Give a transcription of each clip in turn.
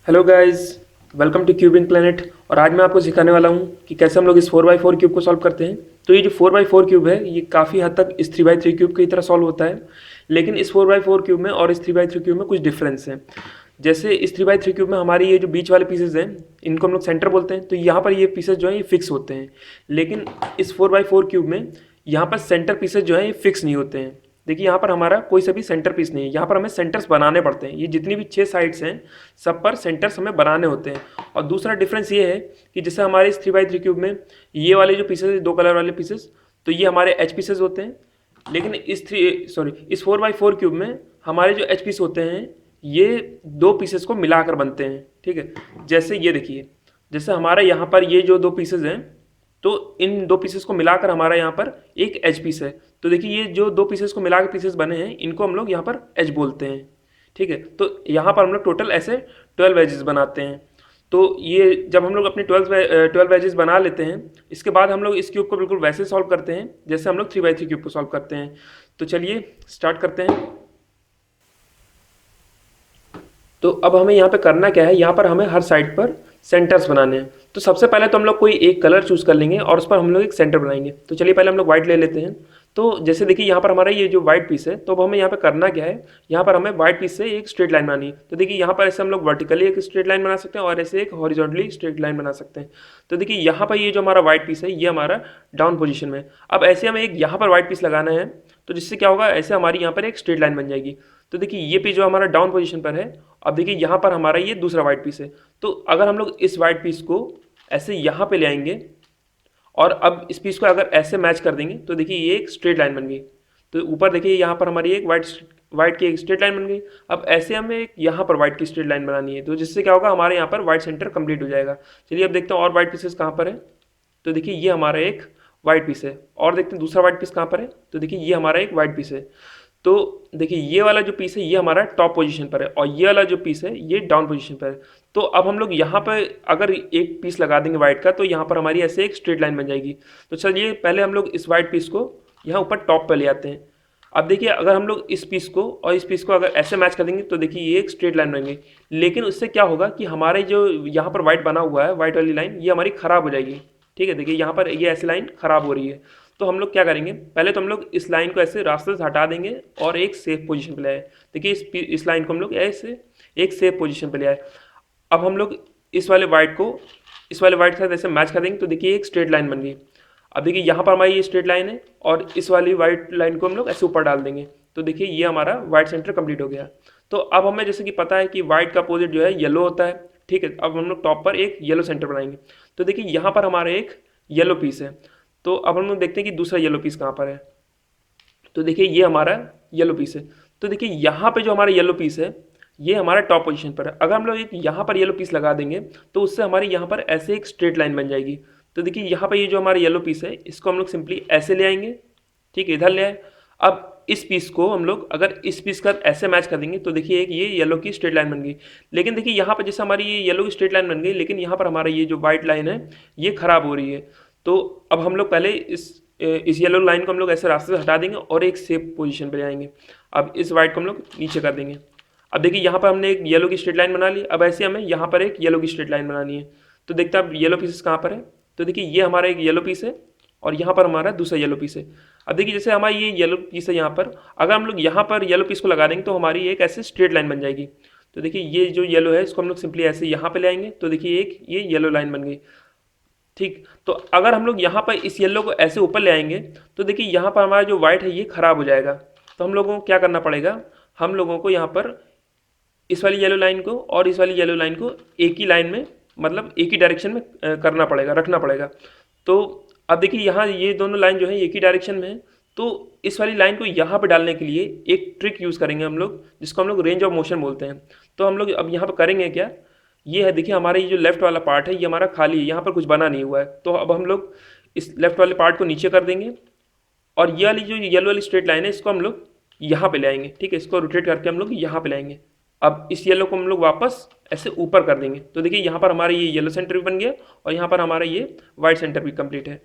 Hello guys, welcome to cubing planet. और आज मैं आपको सिखाने वाला हूँ कि कैसे हम लोग इस 4x4 क्यूब को सॉल्व करते हैं। तो ये जो 4x4 क्यूब है ये काफ़ी हद तक इस 3x3 क्यूब की तरह सॉल्व होता है, लेकिन इस 4x4 क्यूब में और इस 3x3 क्यूब में कुछ डिफरेंस है। जैसे इस 3x3 क्यूब में हमारी ये जो बीच वाले पीसेज हैं इनको हम लोग सेंटर बोलते हैं, तो यहाँ पर ये पीसेज जो हैं ये फिक्स होते हैं। लेकिन इस 4x4 क्यूब में यहाँ पर सेंटर पीसेज जो हैं ये फिक्स नहीं होते हैं। देखिए यहाँ पर हमारा कोई सा भी सेंटर पीस नहीं है, यहाँ पर हमें सेंटर्स बनाने पड़ते हैं। ये जितनी भी 6 साइड्स हैं सब पर सेंटर्स हमें बनाने होते हैं। और दूसरा डिफरेंस ये है कि जैसे हमारे इस 3x3 क्यूब में ये वाले जो पीसेस दो कलर वाले पीसेस तो ये हमारे एच पीसेस होते हैं, लेकिन इस 4x4 क्यूब में हमारे जो एच पीस होते हैं ये दो पीसेस को मिलाकर बनते हैं। ठीक है, जैसे ये देखिए, जैसे हमारे यहाँ पर ये जो दो पीसेस हैं तो इन दो पीसेस को मिलाकर हमारा यहाँ पर एक एच पीस है। तो देखिए ये जो दो पीसेस को मिलाकर पीसेस बने हैं इनको हम लोग यहाँ पर एज बोलते हैं। ठीक है, तो यहाँ पर हम लोग टोटल ऐसे 12 वेजेस बनाते हैं। तो ये जब हम लोग अपने 12 वेजेस बना लेते हैं, इसके बाद हम लोग इस क्यूब को बिल्कुल वैसे सॉल्व करते हैं जैसे हम लोग 3x3 क्यूब को सॉल्व करते हैं। तो चलिए स्टार्ट करते हैं। तो अब हमें यहाँ पे करना क्या है, यहाँ पर हमें हर साइड पर सेंटर्स बनाने हैं। तो सबसे पहले तो हम लोग कोई एक कलर चूज़ कर लेंगे और उस पर हम लोग एक सेंटर बनाएंगे। तो चलिए पहले हम लोग व्हाइट ले लेते हैं। तो जैसे देखिए यहाँ पर हमारा ये जो व्हाइट पीस है, तो अब हमें यहाँ पे करना क्या है, यहाँ पर हमें व्हाइट पीस से एक स्ट्रेट लाइन बनानी है। तो देखिए यहाँ पर ऐसे हम लोग वर्टिकली एक स्ट्रेट लाइन बना सकते हैं और ऐसे एक हॉरिजॉन्टली स्ट्रेट लाइन बना सकते हैं। तो देखिए यहाँ पर ये जो हमारा व्हाइट पीस है ये हमारा डाउन पोजिशन में है। अब ऐसे हमें एक यहाँ पर व्हाइट पीस लगाना है, तो जिससे क्या होगा, ऐसे हमारी यहाँ पर एक स्ट्रेट लाइन बन जाएगी। तो देखिए ये पीस जो हमारा डाउन पोजीशन पर है, अब देखिए यहाँ पर हमारा ये दूसरा वाइट पीस है। तो अगर हम लोग इस वाइट पीस को ऐसे यहाँ पे ले आएंगे और अब इस पीस को अगर ऐसे मैच कर देंगे तो देखिए ये एक स्ट्रेट लाइन बन गई। तो ऊपर देखिए यहाँ पर हमारी एक वाइट की एक स्ट्रेट लाइन बन गई। अब ऐसे हमें एक यहाँ पर वाइट की स्ट्रेट लाइन बनानी है, तो जिससे क्या होगा, हमारे यहाँ पर वाइट सेंटर कंप्लीट हो जाएगा। चलिए अब देखते हैं और वाइट पीसेस कहाँ पर है। तो देखिए ये हमारा एक वाइट पीस है, और देखते हैं दूसरा वाइट पीस कहाँ पर है। तो देखिए ये हमारा एक वाइट पीस है। तो देखिए ये वाला जो पीस है ये हमारा टॉप पोजीशन पर है और ये वाला जो पीस है ये डाउन पोजीशन पर है। तो अब हम लोग यहाँ पर अगर एक पीस लगा देंगे वाइट का, तो यहाँ पर हमारी ऐसे एक स्ट्रेट लाइन बन जाएगी। तो चलिए पहले हम लोग इस वाइट पीस को यहाँ ऊपर टॉप पर ले आते हैं। अब देखिए अगर हम लोग इस पीस को और इस पीस को अगर ऐसे मैच कर देंगे तो देखिए ये एक स्ट्रेट लाइन बनेगी। लेकिन उससे क्या होगा कि हमारे जो यहाँ पर वाइट बना हुआ है, वाइट वाली लाइन, ये हमारी ख़राब हो जाएगी। ठीक है, देखिए यहाँ पर ये ऐसी लाइन ख़राब हो रही है। तो हम लोग क्या करेंगे, पहले तो हम लोग इस लाइन को ऐसे रास्ते से हटा देंगे और एक सेफ पोजीशन पे ले आए। देखिए इस लाइन को हम लोग ऐसे एक सेफ पोजीशन पे ले आए। अब हम लोग इस वाले वाइट को इस वाले वाइट के साथ ऐसे मैच कर देंगे तो देखिए एक स्ट्रेट लाइन बन गई। अब देखिए यहाँ पर हमारी ये स्ट्रेट लाइन है और इस वाली वाइट लाइन को हम लोग ऐसे ऊपर डाल देंगे। तो देखिए ये हमारा वाइट सेंटर कंप्लीट हो गया। तो अब हमें जैसे कि पता है कि वाइट का अपोजिट जो है येलो होता है। ठीक है, अब हम लोग टॉप पर एक येलो सेंटर बनाएंगे। तो देखिए यहाँ पर हमारा एक येलो पीस है। तो अब हम लोग देखते हैं कि दूसरा येलो पीस कहाँ पर है। तो देखिए ये हमारा येलो पीस है। तो देखिए यहाँ पे जो हमारा येलो पीस है ये हमारा टॉप पोजीशन पर है। अगर हम लोग एक यहाँ पर येलो पीस लगा देंगे तो उससे हमारी यहाँ पर ऐसे एक स्ट्रेट लाइन बन जाएगी। तो देखिए यहाँ पर ये जो हमारा येलो पीस है इसको हम लोग सिंपली ऐसे ले आएंगे। ठीक है, इधर ले आए। अब इस पीस को हम लोग अगर इस पीस का ऐसे मैच कर देंगे तो देखिए एक ये येलो की स्ट्रेट लाइन बन गई। लेकिन देखिए यहाँ पर जैसे हमारी ये येलो की स्ट्रेट लाइन बन गई, लेकिन यहाँ पर हमारा ये जो वाइट लाइन है ये खराब हो रही है। तो अब हम लोग पहले इस येलो लाइन को हम लोग ऐसे रास्ते से हटा देंगे और एक सेफ पोजीशन पे जाएंगे। अब इस वाइट को हम लोग नीचे कर देंगे। अब देखिए यहाँ पर हमने एक येलो की स्ट्रेट लाइन बना ली। अब ऐसे हमें यहाँ पर एक येलो की स्ट्रेट लाइन बनानी है। तो देखते हैं अब येलो पीसेस कहाँ पर है। तो देखिए ये हमारा एक येलो पीस है और यहाँ पर हमारा दूसरा येलो पीस है। अब देखिए जैसे हमारी ये येलो पीस है यहाँ पर, अगर हम लोग यहाँ पर येलो पीस को लगा देंगे तो हमारी एक ऐसे स्ट्रेट लाइन बन जाएगी। तो देखिए ये जो येलो है इसको हम लोग सिंपली ऐसे यहाँ पे ले आएंगे तो देखिए एक ये येलो लाइन बन गई। ठीक, तो अगर हम लोग यहाँ पर इस येलो को ऐसे ऊपर ले आएंगे तो देखिए यहाँ पर हमारा जो वाइट है ये खराब हो जाएगा। तो हम लोगों को क्या करना पड़ेगा, हम लोगों को यहाँ पर इस वाली येलो लाइन को और इस वाली येलो लाइन को एक ही लाइन में, मतलब एक ही डायरेक्शन में करना पड़ेगा, रखना पड़ेगा। तो अब देखिए यहाँ ये दोनों लाइन जो है एक ही डायरेक्शन में है। तो इस वाली लाइन को यहाँ पे डालने के लिए एक ट्रिक यूज़ करेंगे हम लोग, जिसको हम लोग रेंज ऑफ मोशन बोलते हैं। तो हम लोग अब यहाँ पर करेंगे क्या, ये है देखिए हमारे ये जो लेफ्ट वाला पार्ट है ये हमारा खाली है, यहाँ पर कुछ बना नहीं हुआ है। तो अब हम लोग इस लेफ्ट वाले पार्ट को नीचे कर देंगे और ये वाली जो येलो वाली स्ट्रेट लाइन है इसको हम लोग यहाँ पे ले आएंगे। ठीक है, इसको रोटेट करके हम लोग यहाँ पे लाएंगे। अब इस येलो को हम लोग वापस ऐसे ऊपर कर देंगे। तो देखिए यहाँ पर हमारा ये येलो सेंटर भी बन गया और यहाँ पर हमारा ये वाइट सेंटर भी कंप्लीट है।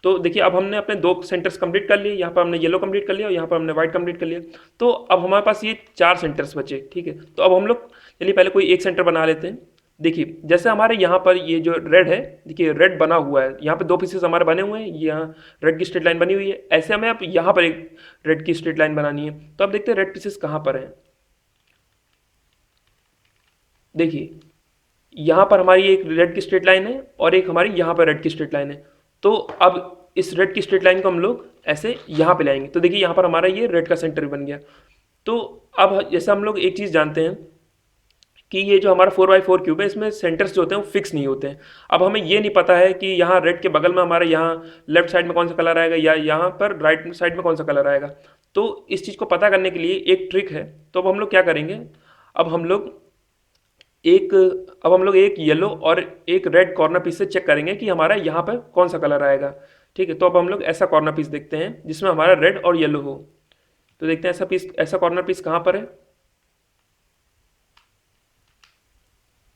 तो देखिए अब हमने अपने दो सेंटर्स कंप्लीट कर लिए, यहाँ पर हमने येलो कंप्लीट कर लिया और यहाँ पर हमने वाइट कंप्लीट कर लिया। तो अब हमारे पास ये 4 सेंटर्स बचे। ठीक है, तो अब हम लोग चलिए पहले कोई एक सेंटर बना लेते हैं। देखिए जैसे हमारे यहाँ पर ये जो रेड है, देखिए रेड बना हुआ है, यहाँ पे दो पीसेस हमारे बने हुए हैं, यहाँ रेड की स्ट्रेट लाइन बनी हुई है। ऐसे हमें अब यहाँ पर एक रेड की स्ट्रेट लाइन बनानी है। तो अब देखते हैं रेड पीसेस कहाँ पर हैं। देखिए यहाँ पर हमारी एक रेड की स्ट्रेट लाइन है और एक हमारी यहाँ पर रेड की स्ट्रेट लाइन है। तो अब इस रेड की स्ट्रेट लाइन को हम लोग ऐसे यहाँ पे लाएंगे। तो देखिए यहाँ पर हमारा ये रेड का सेंटर बन गया। तो अब जैसे हम लोग एक चीज़ जानते हैं कि ये जो हमारा 4x4 क्यूब है, इसमें सेंटर्स जो होते हैं वो फिक्स नहीं होते हैं। अब हमें ये नहीं पता है कि यहाँ रेड के बगल में हमारे यहाँ लेफ्ट साइड में कौन सा कलर आएगा या यहाँ पर राइट साइड में कौन सा कलर आएगा। तो इस चीज़ को पता करने के लिए एक ट्रिक है। तो अब हम लोग क्या करेंगे, अब हम लोग एक अब हम लोग एक येलो और एक रेड कॉर्नर पीस से चेक करेंगे कि हमारा यहाँ पर कौन सा कलर आएगा। ठीक है, तो अब हम लोग ऐसा कॉर्नर पीस देखते हैं जिसमें हमारा रेड और येलो हो। तो देखते हैं ऐसा कॉर्नर पीस कहाँ पर है।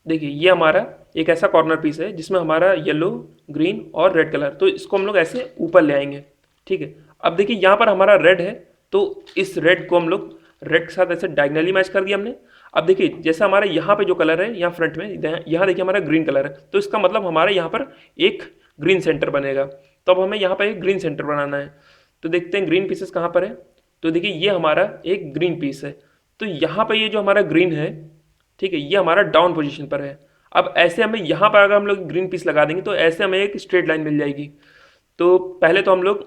देखिए ये हमारा एक ऐसा कॉर्नर पीस है जिसमें हमारा येलो, ग्रीन और रेड कलर, तो इसको हम लोग ऐसे ऊपर ले आएंगे। ठीक है, अब देखिए यहाँ पर हमारा रेड है, तो इस रेड को हम लोग रेड के साथ ऐसे डायगनली मैच कर दिया हमने। अब देखिए जैसे हमारे यहाँ पे जो कलर है, यहाँ फ्रंट में यहाँ देखिए हमारा ग्रीन कलर है, तो इसका मतलब हमारे यहाँ पर एक ग्रीन सेंटर बनेगा। तो अब हमें यहाँ पर एक ग्रीन सेंटर बनाना है। तो देखते हैं ग्रीन पीसेस कहाँ पर है। तो देखिए ये हमारा एक ग्रीन पीस है। तो यहाँ पर ये जो हमारा ग्रीन है, ठीक है, ये हमारा डाउन पोजीशन पर है। अब ऐसे हमें यहाँ पर अगर हम लोग ग्रीन पीस लगा देंगे तो ऐसे हमें एक स्ट्रेट लाइन मिल जाएगी। तो पहले तो हम लोग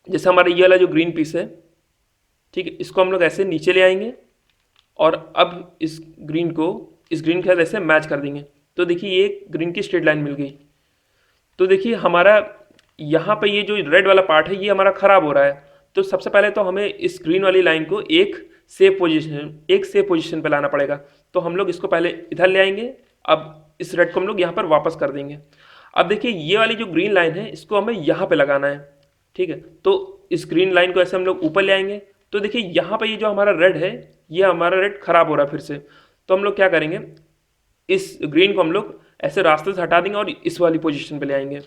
जैसे हमारा ये वाला जो ग्रीन पीस है, ठीक है, इसको हम लोग ऐसे नीचे ले आएंगे और अब इस ग्रीन के साथ ऐसे मैच कर देंगे। तो देखिए ये एक ग्रीन की स्ट्रेट लाइन मिल गई। तो देखिए हमारा यहाँ पे ये जो रेड वाला पार्ट है ये हमारा ख़राब हो रहा है। तो सबसे पहले तो हमें इस ग्रीन वाली लाइन को एक सेफ पोजीशन पे लाना पड़ेगा। तो हम लोग इसको पहले इधर ले आएंगे। अब इस रेड को हम लोग यहाँ पर वापस कर देंगे। अब देखिए ये वाली जो ग्रीन लाइन है इसको हमें यहाँ पे लगाना है। ठीक है, तो इस ग्रीन लाइन को ऐसे हम लोग ऊपर ले आएंगे। तो देखिए यहाँ पर ये जो हमारा रेड है, ये हमारा रेड ख़राब हो रहा है फिर से। तो हम लोग क्या करेंगे, इस ग्रीन को हम लोग ऐसे रास्ते से हटा देंगे और इस वाली पोजीशन पे ले आएंगे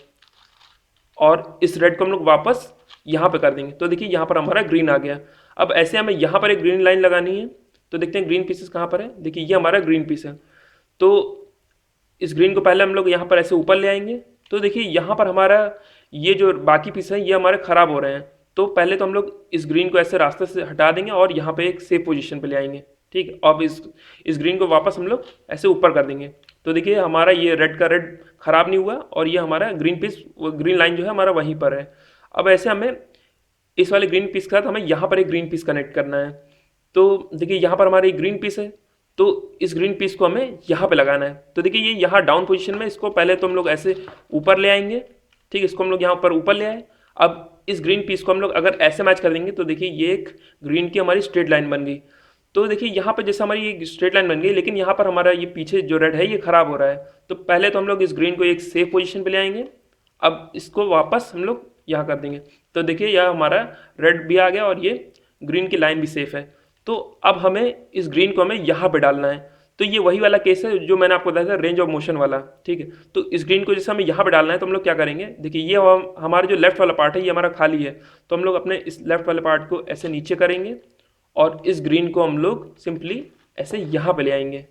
और इस रेड को हम लोग वापस यहाँ पे कर देंगे। तो देखिए यहाँ पर हमारा ग्रीन आ गया। अब ऐसे हमें यहाँ पर एक ग्रीन लाइन लगानी है। तो देखते हैं ग्रीन पीसेस कहाँ पर है। देखिए ये हमारा ग्रीन पीस है। तो इस ग्रीन को पहले हम लोग यहाँ पर ऐसे ऊपर ले आएंगे। तो देखिए यहाँ पर हमारा ये जो बाकी पीस है ये हमारे ख़राब हो रहे हैं। तो पहले तो हम लोग इस ग्रीन को ऐसे रास्ते से हटा देंगे और यहाँ पे एक सेफ पोजीशन पे ले आएंगे। ठीक है, अब इस ग्रीन को वापस हम लोग ऐसे ऊपर कर देंगे। तो देखिए हमारा ये रेड का रेड ख़राब नहीं हुआ और ये हमारा ग्रीन लाइन जो है हमारा वहीं पर है। अब ऐसे हमें इस वाले ग्रीन पीस के साथ हमें यहाँ पर एक ग्रीन पीस कनेक्ट करना है। तो देखिए यहाँ पर हमारी ग्रीन पीस है, तो इस ग्रीन पीस को हमें यहाँ पे लगाना है। तो देखिए ये यहाँ डाउन पोजीशन में, इसको पहले तो हम लोग ऐसे ऊपर ले आएंगे। ठीक है, इसको हम लोग यहाँ पर ऊपर ले आए। अब इस ग्रीन पीस को हम लोग अगर ऐसे मैच कर देंगे तो देखिए ये एक ग्रीन की हमारी स्ट्रेट लाइन बन गई। तो देखिए यहाँ पर जैसे हमारी ये स्ट्रेट लाइन बन गई, लेकिन यहाँ पर हमारा ये पीछे जो रेड है ये ख़राब हो रहा है। तो पहले तो हम लोग इस ग्रीन को एक सेफ पोजीशन पे ले आएंगे। अब इसको वापस हम लोग यहाँ कर देंगे। तो देखिए यह हमारा रेड भी आ गया और ये ग्रीन की लाइन भी सेफ है। तो अब हमें इस ग्रीन को हमें यहाँ पे डालना है। तो ये वही वाला केस है जो मैंने आपको बताया था, रेंज ऑफ मोशन वाला। ठीक है, तो इस ग्रीन को जैसे हमें यहाँ पे डालना है तो हम लोग क्या करेंगे, देखिए ये हमारा जो लेफ्ट वाला पार्ट है ये हमारा खाली है। तो हम लोग अपने इस लेफ्ट वाले पार्ट को ऐसे नीचे करेंगे और इस ग्रीन को हम लोग सिंपली ऐसे यहाँ पे ले आएंगे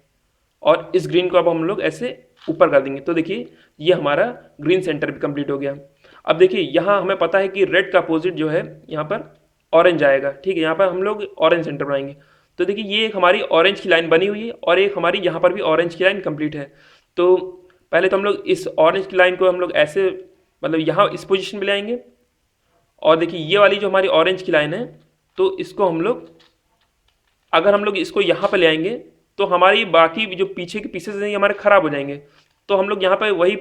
और इस ग्रीन को अब हम लोग ऐसे ऊपर कर देंगे। तो देखिए ये हमारा ग्रीन सेंटर भी कंप्लीट हो गया। अब देखिए यहाँ हमें पता है कि रेड का अपोजिट जो है यहाँ पर ऑरेंज आएगा। ठीक है, यहाँ पर हम लोग ऑरेंज सेंटर बनाएंगे। तो देखिए ये एक हमारी ऑरेंज की लाइन बनी हुई है और एक हमारी यहाँ पर भी ऑरेंज की लाइन कंप्लीट है। तो पहले तो हम लोग इस ऑरेंज की लाइन को हम लोग ऐसे मतलब यहाँ इस पोजीशन पे ले आएंगे और देखिए ये वाली जो हमारी ऑरेंज की लाइन है, तो इसको हम लोग अगर हम लोग इसको यहाँ पे ले आएंगे तो हमारी बाकी जो पीछे के पीसेस हैं ये हमारे ख़राब हो जाएंगे। तो हम लोग यहाँ पे वही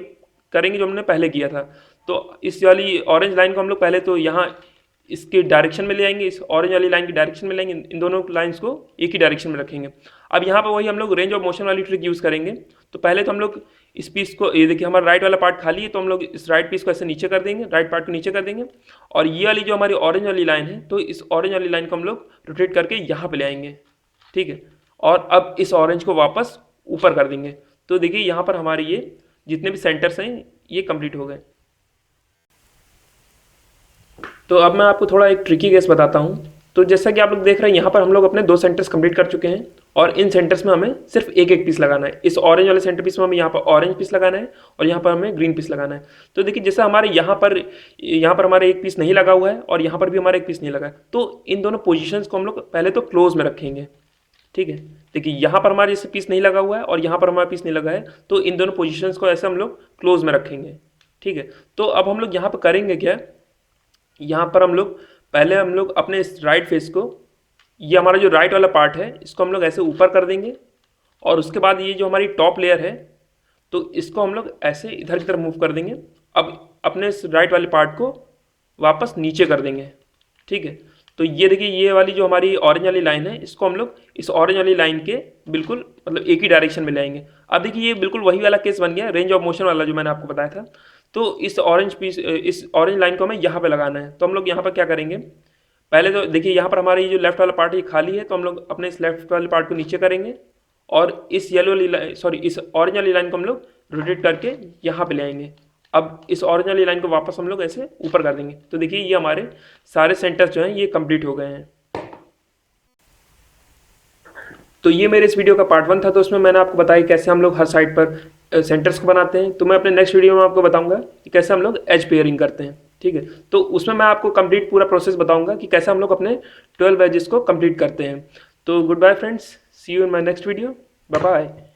करेंगे जो हमने पहले किया था। तो इस वाली ऑरेंज लाइन को हम लोग पहले तो यहाँ इसके डायरेक्शन में ले आएंगे, इस ऑरेंज वाली लाइन की डायरेक्शन में लेंगे, इन दोनों लाइंस को एक ही डायरेक्शन में रखेंगे। अब यहाँ पर वही हम लोग रेंज ऑफ मोशन वाली ट्रिक यूज़ करेंगे। तो पहले तो हम लोग इस पीस को, ये देखिए हमारा राइट वाला पार्ट खाली है, तो हम लोग इस राइट पीस को ऐसे नीचे कर देंगे, राइट पार्ट को नीचे कर देंगे और ये वाली जो हमारी ऑरेंज वाली लाइन है, तो इस ऑरेंज वाली लाइन को हम लोग रोटेट करके यहाँ पर ले आएंगे। ठीक है, और अब इस ऑरेंज को वापस ऊपर कर देंगे। तो देखिए यहाँ पर हमारे ये जितने भी सेंटर्स हैं ये कंप्लीट हो गए। तो अब मैं आपको थोड़ा एक ट्रिकी केस बताता हूँ। तो जैसा कि आप लोग देख रहे हैं यहाँ पर हम लोग अपने 2 सेंटर्स कंप्लीट कर चुके हैं और इन सेंटर्स में हमें सिर्फ एक एक पीस लगाना है। इस ऑरेंज वाले सेंटर पीस में हमें यहाँ पर ऑरेंज पीस लगाना है और यहाँ पर हमें ग्रीन पीस लगाना है। तो देखिए जैसे हमारे यहाँ पर हमारे एक पीस नहीं लगा हुआ है और यहाँ पर भी हमारा एक पीस नहीं लगा है, तो इन दोनों पोजिशंस को हम लोग पहले तो क्लोज में रखेंगे। ठीक है, देखिए यहाँ पर हमारे जैसे पीस नहीं लगा हुआ है और यहाँ पर हमारा पीस नहीं लगा है, तो इन दोनों पोजीशंस को ऐसे हम लोग क्लोज में रखेंगे। ठीक है, तो अब हम लोग यहाँ पर करेंगे क्या, यहाँ पर हम लोग पहले हम लोग अपने इस राइट फेस को, ये हमारा जो राइट वाला पार्ट है इसको हम लोग ऐसे ऊपर कर देंगे और उसके बाद ये जो हमारी टॉप लेयर है तो इसको हम लोग ऐसे इधर की तरफ मूव कर देंगे। अब अपने इस राइट वाले पार्ट को वापस नीचे कर देंगे। ठीक है, तो ये देखिए ये वाली जो हमारी ऑरेंज वाली लाइन है इसको हम लोग इस ऑरेंज वाली लाइन के बिल्कुल मतलब एक ही डायरेक्शन में लाएंगे। अब देखिए ये बिल्कुल वही वाला केस बन गया, रेंज ऑफ मोशन वाला जो मैंने आपको बताया था। तो इस ऑरेंज लाइन को हमें यहाँ पे लगाना है। तो हम लोग यहाँ पर क्या करेंगे, पहले तो देखिए यहाँ पर हमारा ये जो लेफ्ट वाला पार्ट है ये खाली है, तो हम लोग अपने इस लेफ्ट वाले पार्ट को नीचे करेंगे और इस येलो वाली इस ऑरेंज वाली लाइन को हम लोग रोटेट करके यहाँ पे ले आएंगे। अब इस ऑरेंज वाली लाइन को वापस हम लोग ऐसे ऊपर कर देंगे। तो देखिए ये हमारे सारे सेंटर्स जो हैं ये कंप्लीट हो गए हैं। तो ये मेरे इस वीडियो का पार्ट 1 था। तो उसमें मैंने आपको बताया कैसे हम लोग हर साइड पर सेंटर्स को बनाते हैं। तो मैं अपने नेक्स्ट वीडियो में आपको बताऊंगा कि कैसे हम लोग एज पेयरिंग करते हैं। ठीक है, तो उसमें मैं आपको कंप्लीट पूरा प्रोसेस बताऊंगा कि कैसे हम लोग अपने 12 एजेस को कंप्लीट करते हैं। तो good bye friends, see you in my next video, bye bye.